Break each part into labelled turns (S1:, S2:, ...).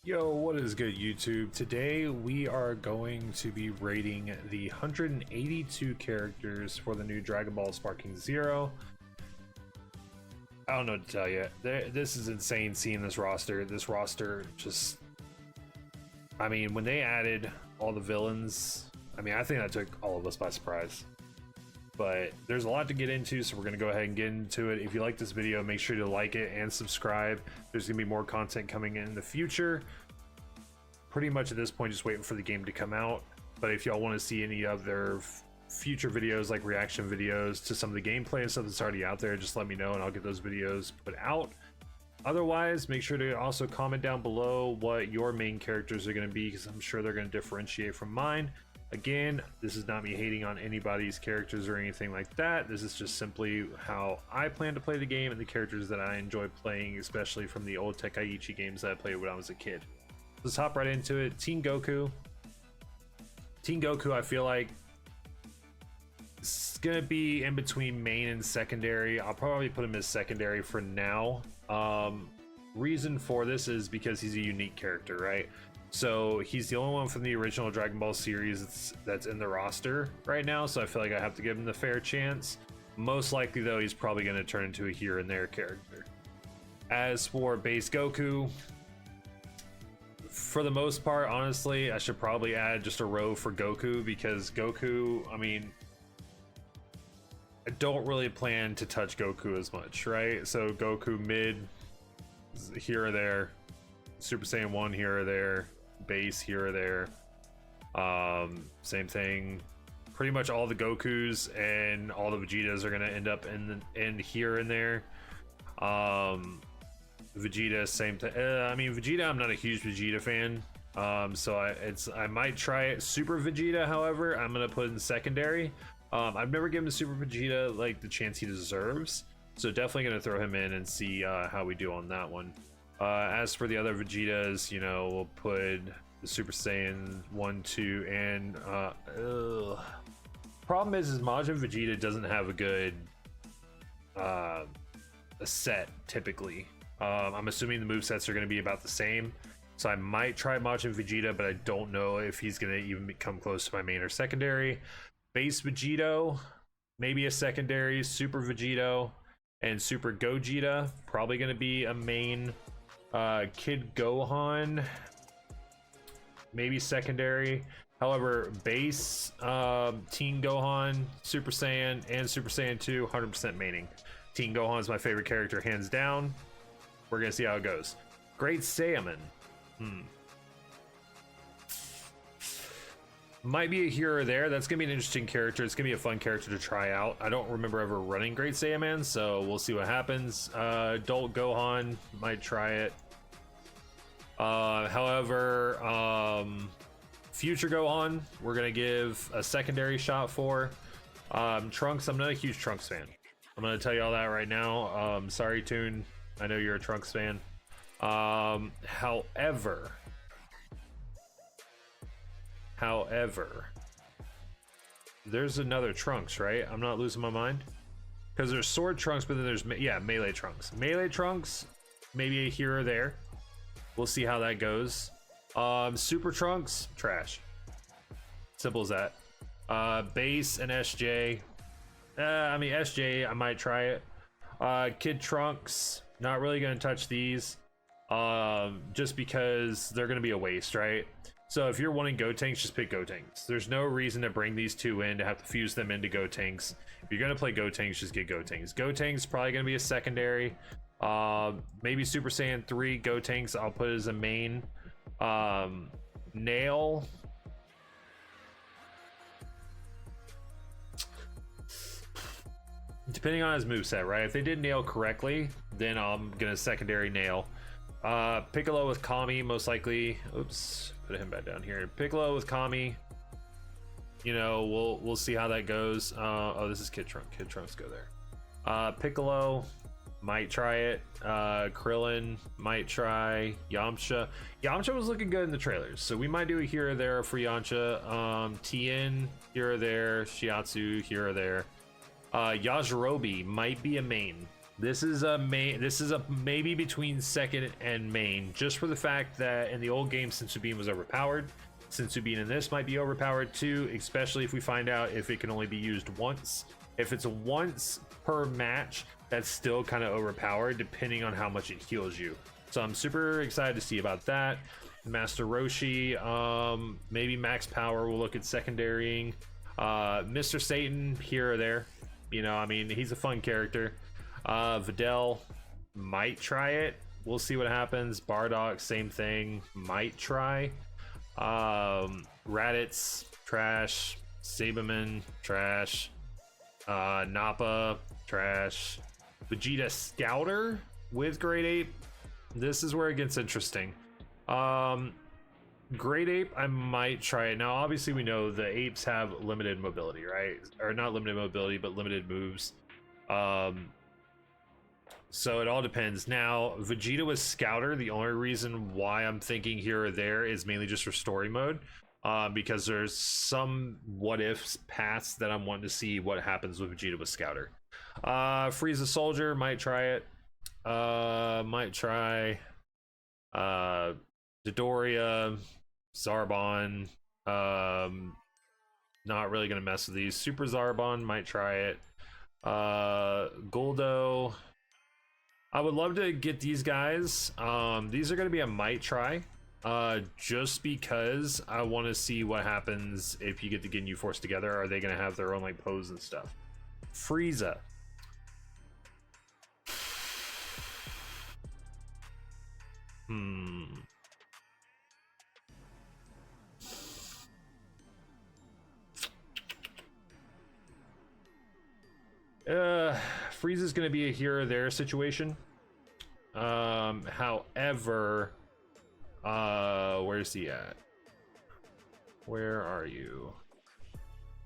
S1: Yo, what is good, YouTube? Today we are going to be rating the 182 characters for the new Dragon Ball Sparking Zero. I don't know what to tell you. This is insane seeing this roster. This roster just... I mean, when they added all the villains, I mean, I think that took all of us by surprise. But there's a lot to get into, so we're going to go ahead and get into it. If you like this video, make sure to like it and subscribe. There's going to be more content coming in the future. Pretty much at this point, just waiting for the game to come out. But if y'all want to see any other future videos, like reaction videos to some of the gameplay and stuff that's already out there, just let me know and I'll get those videos put out. Otherwise, make sure to also comment down below what your main characters are going to be, because I'm sure they're going to differentiate from mine. Again, this is not me hating on anybody's characters or anything like that. This is just simply how I plan to play the game and the characters that I enjoy playing, especially from the old Tenkaichi games that I played when I was a kid. Let's hop right into it. Teen Goku. Teen Goku, I feel like it's gonna be in between main and secondary. I'll probably put him as secondary for now. Reason for this is because he's a unique character, right? So he's the only one from the original Dragon Ball series that's in the roster right now, so I feel like I have to give him the fair chance. Most likely though, he's probably going to turn into a here and there character. As for base Goku, for the most part, honestly, I should probably add just a row for Goku, because Goku, I mean, I don't really plan to touch Goku as much, right? So Goku mid, here or there, Super Saiyan 1 here or there, base here or there. Same thing, pretty much all the Gokus and all the Vegetas are gonna end up in here and there. Vegeta, same thing. I mean, Vegeta, I'm not a huge Vegeta fan, so I might try it. Super Vegeta, however, I'm gonna put in secondary. I've never given Super Vegeta like the chance he deserves, so definitely gonna throw him in and see how we do on that one. As for the other Vegetas, you know, we'll put the Super Saiyan 1, 2, and problem is Majin Vegeta doesn't have a good a set typically. I'm assuming the movesets are going to be about the same, so I might try Majin Vegeta, but I don't know if he's going to even come close to my main or secondary. Base Vegito, maybe a secondary. Super Vegito and Super Gogeta, probably going to be a main. Kid Gohan, maybe secondary. However, base Teen Gohan, Super Saiyan, and Super Saiyan 2, 100% maining. Teen Gohan is my favorite character, hands down. We're gonna see how it goes. Great Saiyaman. Might be a here or there. That's gonna be an interesting character. It's gonna be a fun character to try out. I don't remember ever running Great Saiyaman, so we'll see what happens. Adult Gohan, might try it. However, Future Gohan, we're gonna give a secondary shot for. Trunks, I'm not a huge Trunks fan. I'm gonna tell you all that right now. Sorry, Toon, I know you're a Trunks fan. However, there's another Trunks, right? I'm not losing my mind, because there's Sword Trunks, but then there's Melee Trunks. Melee Trunks, maybe a here or there. We'll see how that goes. Super Trunks, trash. Simple as that. Base and SJ. I mean, SJ, I might try it. Kid Trunks, not really gonna touch these, just because they're gonna be a waste, right? So if you're wanting Gotenks, just pick Gotenks. There's no reason to bring these two in, to have to fuse them into Gotenks. If you're gonna play Gotenks, just get Gotenks. Gotenks probably gonna be a secondary. Maybe Super Saiyan 3 Gotenks I'll put as a main. Nail, depending on his moveset, right? If they did Nail correctly, then I'm gonna secondary Nail. Piccolo with Kami, most likely. Oops, put him back down here. Piccolo with Kami, you know, we'll see how that goes. Oh, this is Kid Trunks. Kid Trunks, go there. Piccolo, might try it. Krillin, might try. Yamcha was looking good in the trailers, so we might do a here or there for Yamcha. Tien, here or there. Shiatsu, here or there. Yajirobe might be a main. This is a main. This is a maybe between second and main, just for the fact that in the old game, Sensubin was overpowered. Sensubin in this might be overpowered too, especially if we find out if it can only be used once. If it's a once per match, that's still kind of overpowered, depending on how much it heals you. So I'm super excited to see about that. Master Roshi, maybe max power. We'll look at secondarying. Mr. Satan here or there. You know, I mean, he's a fun character. Videl, might try it. We'll see what happens. Bardock, same thing. Might try. Raditz, trash. Saberman, trash. Nappa, trash. Vegeta Scouter with Great Ape. This is where it gets interesting. Great Ape, I might try it. Now, obviously, we know the apes have limited mobility, right? Or not limited mobility, but limited moves. So it all depends. Now, Vegeta with Scouter, the only reason why I'm thinking here or there is mainly just for story mode. Because there's some what ifs paths that I'm wanting to see what happens with Vegeta with Scouter. Frieza Soldier, might try it. Might try. Dodoria, Zarbon. Not really gonna mess with these. Super Zarbon, might try it. Goldo. I would love to get these guys. These are gonna be a might try. Just because I want to see what happens if you get the Ginyu Force together. Are they gonna have their own like pose and stuff? Frieza. Frieza's gonna be a here or there situation. However, where's he at? Where are you?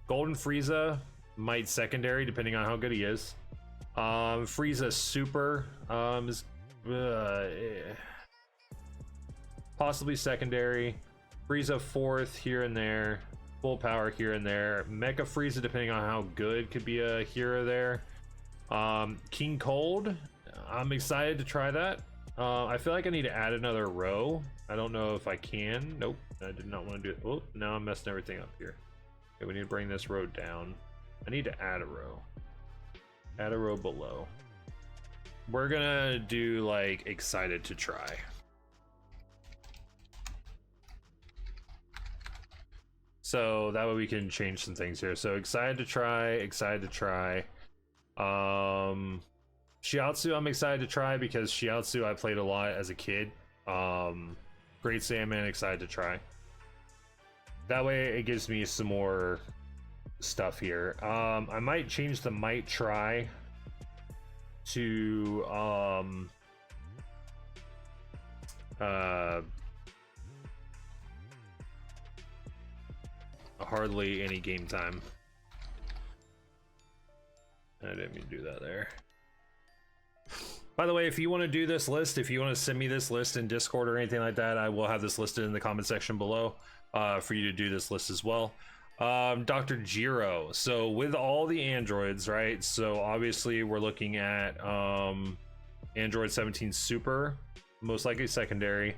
S1: Golden Frieza might secondary depending on how good he is. Frieza Super is possibly secondary. Frieza fourth here and there. Full power here and there. Mecha Frieza, depending on how good, could be a here or there. King Cold, I'm excited to try that. I feel like I need to add another row. I don't know if I can. Nope, I did not want to do it. Oh, now I'm messing everything up here. Okay, we need to bring this row down. I need to add a row. Add a row below. We're gonna do like excited to try. So that way we can change some things here. So excited to try, excited to try. Shiatsu I'm excited to try because Shiatsu I played a lot as a kid. Great Saiyaman, excited to try. That way it gives me some more stuff here. I might change the might try to hardly any game time. I didn't mean to do that there. By the way, if you want to do this list, if you want to send me this list in Discord or anything like that, I will have this listed in the comment section below for you to do this list as well. Dr. Jiro. So with all the androids, right? So obviously we're looking at Android 17 Super, most likely secondary.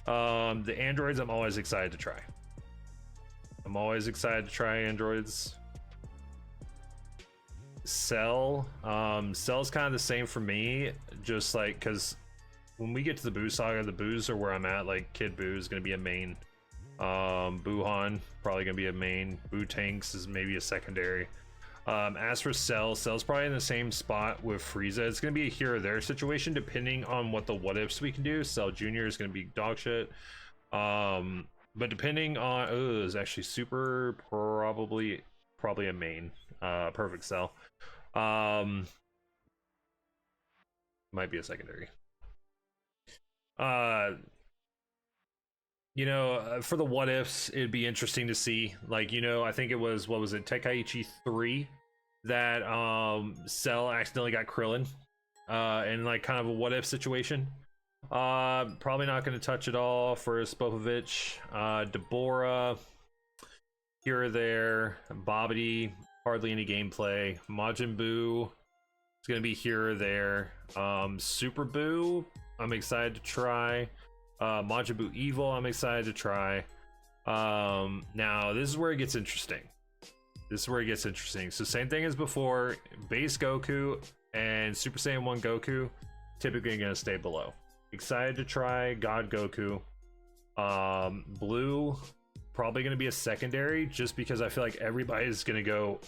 S1: The androids I'm always excited to try. I'm always excited to try androids. Cell. Cell's kind of the same for me, just like because when we get to the Boo Saga, the Boos are where I'm at. Like Kid Boo is gonna be a main. Buhan probably gonna be a main. Boo Tanks is maybe a secondary. As for Cell, Cell's probably in the same spot with Frieza. It's gonna be a here or there situation depending on what the what ifs we can do. Cell Junior is gonna be dog shit. But depending on it's actually Super probably a main. Perfect Cell. Might be a secondary. You know, for the what ifs, it'd be interesting to see. Like, you know, I think it was, what was it, Tenkaichi 3 that Cell accidentally got Krillin in like kind of a what if situation. Probably not going to touch it all for Spopovich. Deborah here or there. Bobbity, hardly any gameplay. Majin Buu, it's gonna be here or there. Super Boo, I'm excited to try. Majin Buu Evil, I'm excited to try. Now this is where it gets interesting. So same thing as before, base Goku and Super Saiyan 1 Goku typically gonna stay below. Excited to try God Goku. Blue, probably gonna be a secondary, just because I feel like everybody's gonna go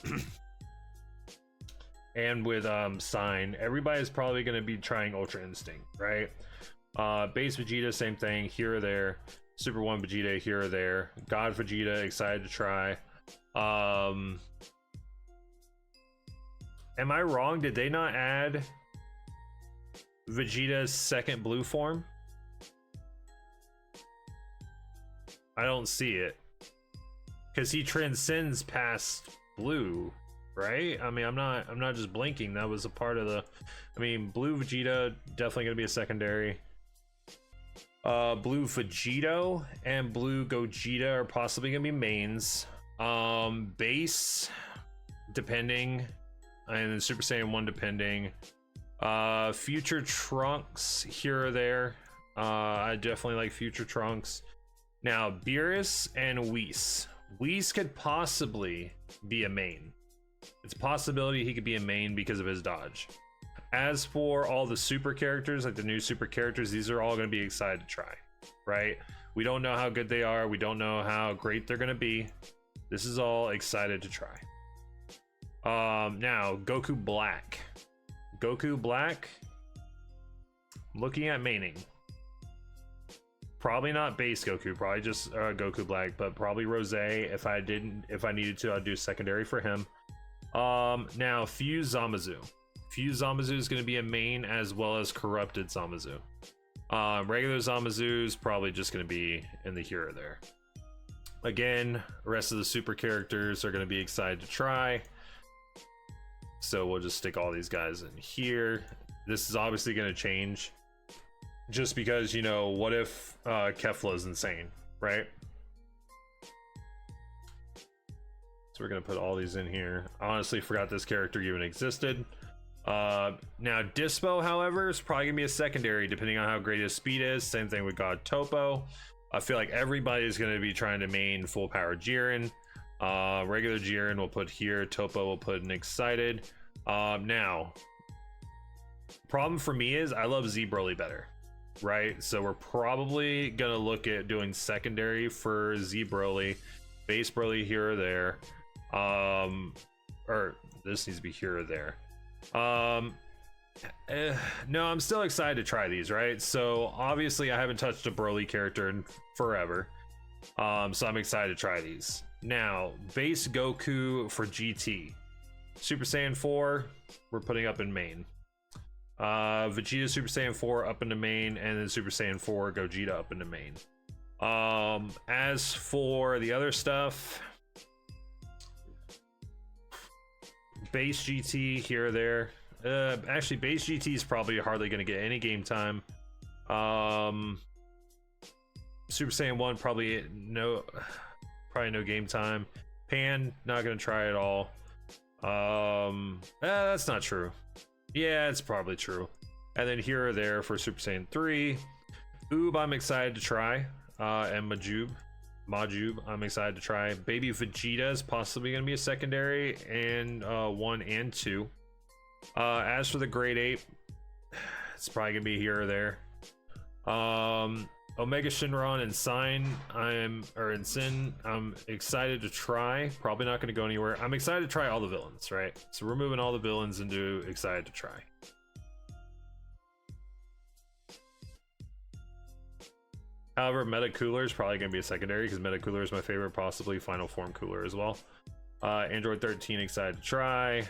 S1: and with Sign, everybody's probably gonna be trying Ultra Instinct, right? Base Vegeta, same thing, here or there. Super 1 Vegeta, here or there. God Vegeta, excited to try. Am I wrong? Did they not add Vegeta's second blue form? I don't see it, because he transcends past blue, right? I mean, I'm not just blinking. That was a part of the. I mean, blue Vegeta definitely gonna be a secondary. Blue Vegito and blue Gogeta are possibly gonna be mains. Base, depending, and then Super Saiyan 1 depending. Future Trunks here or there. I definitely like Future Trunks. Now Beerus and Whis. Whis could possibly be a main. It's a possibility he could be a main because of his dodge. As for all the super characters, like the new super characters, these are all going to be excited to try, right? We don't know how good they are. We don't know how great they're going to be. This is all excited to try. Now, Goku Black. Goku Black, looking at maining. Probably not base Goku, probably just Goku Black, but probably Rose. If I needed to, I'd do secondary for him. Now, Fuse Zamazu. Fuse Zamazu is going to be a main, as well as Corrupted Zamazu. Regular Zamazu is probably just going to be in the here or there. Again, the rest of the super characters are going to be excited to try. So we'll just stick all these guys in here. This is obviously going to change, just because, you know, what if Kefla is insane, right? So we're going to put all these in here. Honestly, forgot this character even existed. Now Dispo, however, is probably gonna be a secondary depending on how great his speed is. Same thing with God Topo. I feel like everybody's gonna be trying to main full power Jiren. Regular Jiren we'll put here. Topo will put in excited. Now, problem for me is I love Z Broly better, right? So we're probably gonna look at doing secondary for Z Broly, base Broly here or there. Or this needs to be here or there. No, I'm still excited to try these, right? So obviously I haven't touched a Broly character in forever, so I'm excited to try these. Now, base Goku for GT. Super Saiyan 4 we're putting up in main. Vegeta Super Saiyan 4 up into main, and then Super Saiyan 4 Gogeta up into main. As for the other stuff, base GT here or there. Actually, base GT is probably hardly going to get any game time. Super Saiyan 1 probably no game time. Pan, not going to try at all. That's not true. Yeah, it's probably true. And then here or there for Super Saiyan 3. Oob, I'm excited to try. And Majub, I'm excited to try. Baby Vegeta is possibly going to be a secondary in 1 and 2. As for the grade 8, it's probably going to be here or there. Omega Shenron and Sin, I'm excited to try. Probably not going to go anywhere. I'm excited to try all the villains, right? So we're moving all the villains into excited to try. However, Meta Cooler is probably going to be a secondary, because Meta Cooler is my favorite, possibly Final Form Cooler as well. Android 13, excited to try.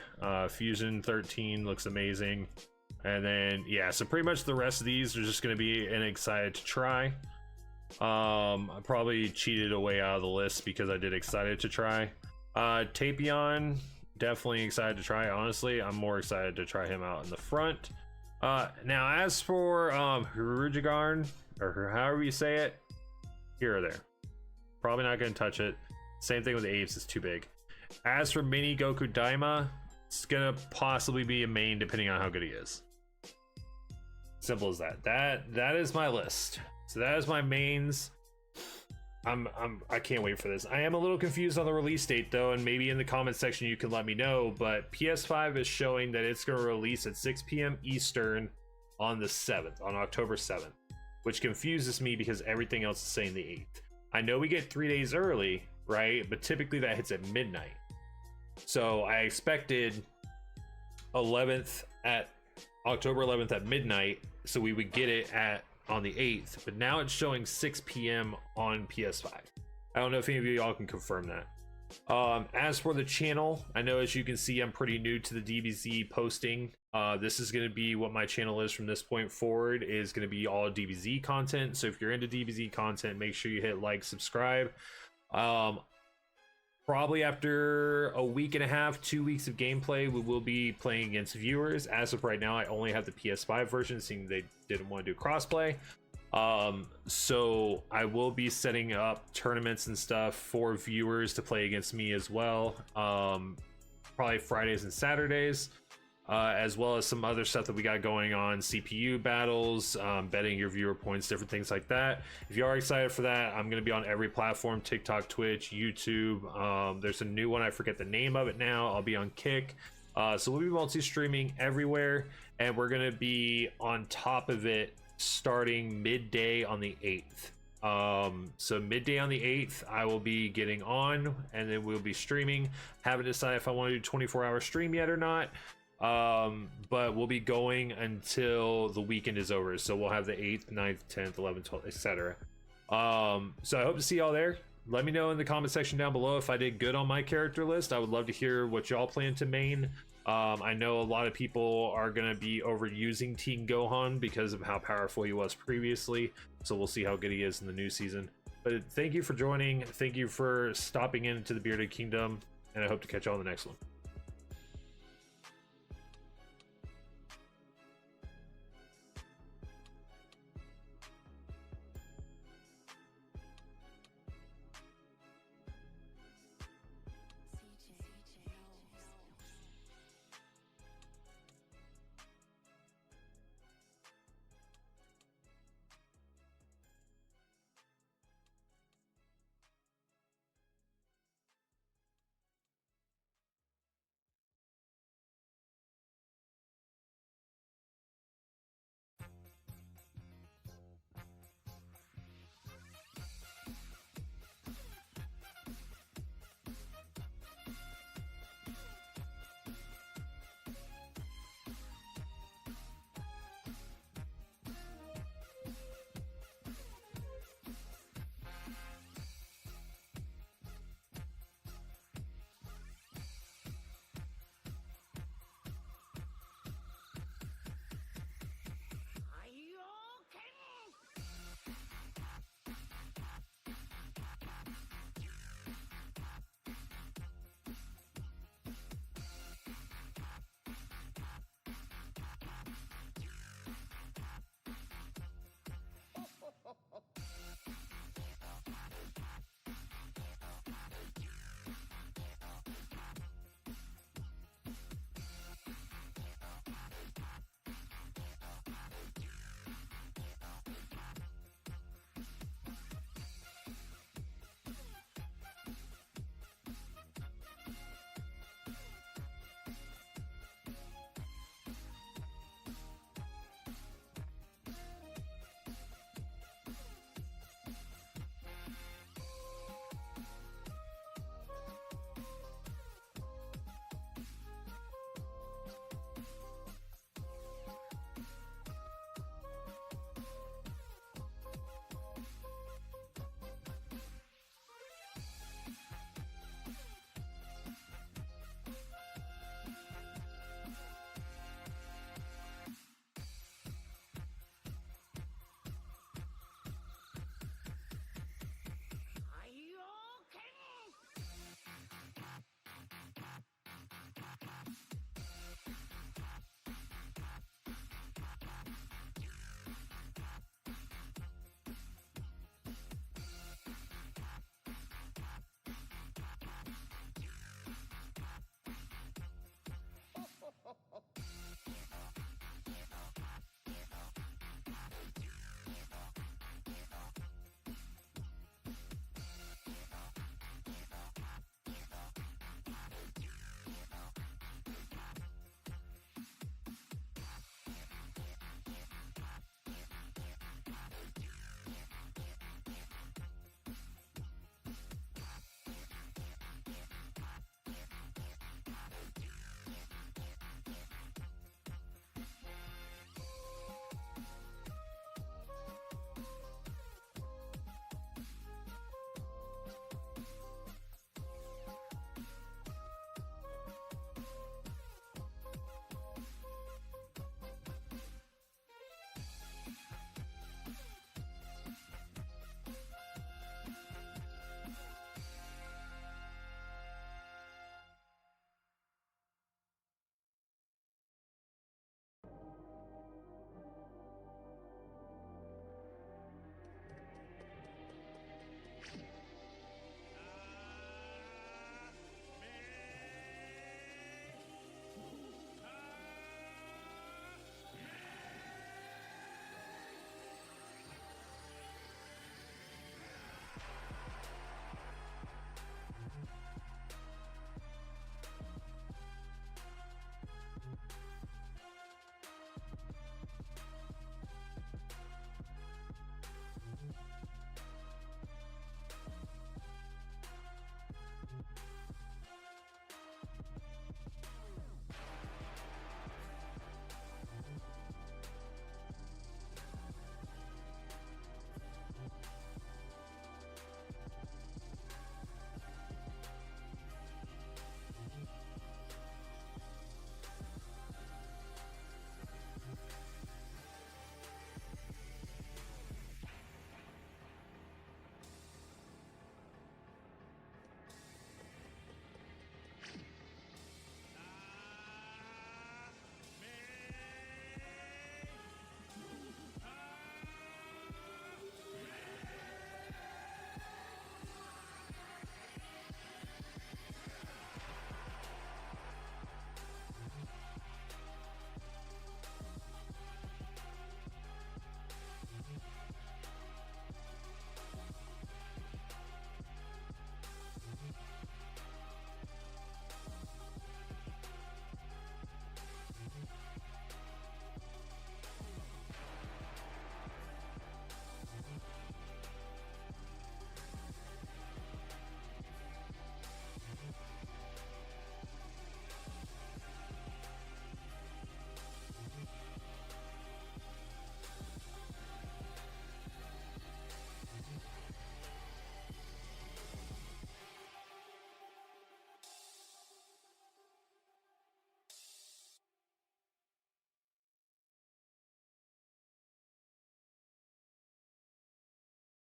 S1: Fusion 13 looks amazing. And then, yeah, so pretty much the rest of these are just going to be an excited to try. I probably cheated a way out of the list because I did excited to try. Tapion, definitely excited to try. Honestly, I'm more excited to try him out in the front. Now, as for Hirujigarn, or however you say it, here or there. Probably not going to touch it. Same thing with Apes, it's too big. As for Mini Goku Daima, it's gonna possibly be a main depending on how good he is. Simple as that. That is my list. So that is my mains. I can't wait for this. I am a little confused on the release date though, and maybe in the comment section you can let me know, but PS5 is showing that it's going to release at 6 p.m. Eastern on the 7th, on October 7th, which confuses me because everything else is saying the 8th. I know we get 3 days early, right? But typically that hits at midnight. So I expected 11th at October 11th at midnight, so we would get it on the 8th, but now it's showing 6 p.m. on PS5. I don't know if any of y'all can confirm that. As for the channel, I know as you can see I'm pretty new to the DBZ posting. This is going to be what my channel is from this point forward, is going to be all DBZ content. So if you're into DBZ content, make sure you hit like, subscribe. Probably after a week and a half, 2 weeks of gameplay, we will be playing against viewers. As of right now, I only have the PS5 version, seeing they didn't want to do crossplay. So I will be setting up tournaments and stuff for viewers to play against me as well. Probably Fridays and Saturdays, as well as some other stuff that we got going on, CPU battles, betting your viewer points, different things like that. If you are excited for that, I'm going to be on every platform: TikTok, Twitch, YouTube. There's a new one, I forget the name of it now. I'll be on Kick. So we'll be multi-streaming everywhere, and we're going to be on top of it starting midday on the 8th. So midday on the 8th, I will be getting on, and then we'll be streaming. Haven't decided if I want to do 24-hour stream yet or not. But we'll be going until the weekend is over, so we'll have the 8th, 9th, 10th, 11th, 12th, etc. So I hope to see y'all there. Let me know in the comment section down below if I did good on my character list. I would love to hear what y'all plan to main. I know a lot of people are going to be overusing Teen Gohan because of how powerful he was previously, so we'll see how good he is in the new season. But thank you for joining, thank you for stopping into the Bearded Kingdom, and I hope to catch y'all in the next one.